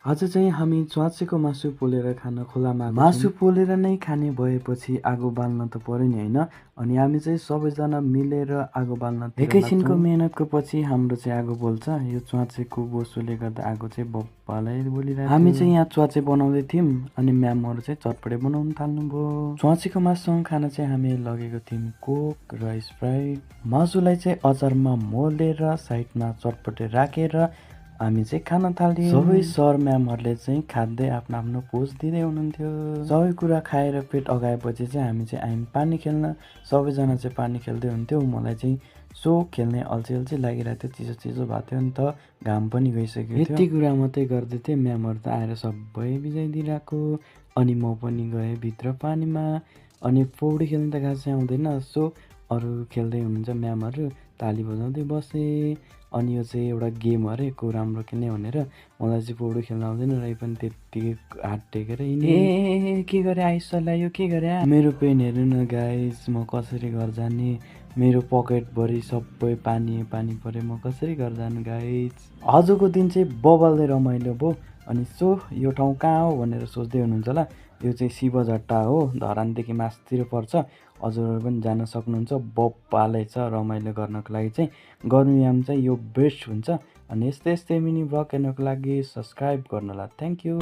आज चाहिँ हामी च्वाचेको मासु पोलेर खान खोलामा मासु पोलेर नै खाने भएपछि आगो बाल्न त पर्यो नि होइन। अनि हामी चाहिँ सबैजना मिलेर आगो बाल्न एकैछिनको मेहनतको पछि हाम्रो चाहिँ आगो बोल्छ। यो च्वाचेको बोसोले गर्दा आगो चाहिँ बब्बालै बोलिरहेको हामी चाहिँ यहाँ च्वाचे बनाउँदै थियौँ अनि म्यामहरू चाहिँ चटपटे बनाउनु थाल्नुभयो। च्वाचेको मासुसँग खान चाहिँ हामी लगेको थियौँ कोक र स्प्राइट। मासुलाई चाहिँ अचारमा मोलेर साइडमा चटपटे राखेर हामी चाहिँ खान थाल्यौँ। सबै सर म्यामहरूले चाहिँ खाँदै आफ्नो आफ्नो पोज दिँदै हुनुहुन्थ्यो। सबै कुरा खाएर पेट अगाएपछि चाहिँ हामी चाहिँ आयौँ पानी खेल्न। सबैजना चाहिँ पानी खेल्दै हुन्थ्यो। मलाई चाहिँ सो खेल्ने अल्छी अल्छी लागिरहेको थियो, चिसो चिसो भएको थियो नि त, घाम पनि गइसकेको थियो। यति कुरा मात्रै गर्दै थिएँ, म्यामहरू त आएर सबै बिजाइदिइरहेको। अनि म पनि गएँ भित्र पानीमा। अनि पौडी खेल्नु त खासै आउँदैन, सो अरू खेल्दै हुनुहुन्छ म्यामहरू, ताली बजाउँदै बसेँ। अनि यो चाहिँ एउटा गेम अरे, को राम्रो खेल्ने भनेर। मलाई चाहिँ पौडी खेल्न आउँदैन र पनि त्यत्तिकै हात टेकेर ए के गरे आइसलाई, यो के गरे? मेरो पेन हेर्नु न गाइस, म कसरी घर जाने? मेरो पकेटभरि सबै पानी पानी पऱ्यो, म कसरी घर जानु गाइस? आजको दिन चाहिँ बबाल्दै रमाइलो भयो। अनि सो यो ठाउँ कहाँ हो भनेर सोच्दै हुनुहुन्छ होला। यो चाहिँ शिवझट्टा हो, धरानदेखि मास्तिर पर्छ। हजुरहरू पनि जान सक्नुहुन्छ, बब्बालै छ रमाइलो गर्नको लागि चाहिँ। गर्मीयाम चाहिँ यो बेस्ट हुन्छ। अनि यस्तै यस्तै मिनी भ्लग हेर्नको लागि सब्सक्राइब गर्नुहोला। Thank you.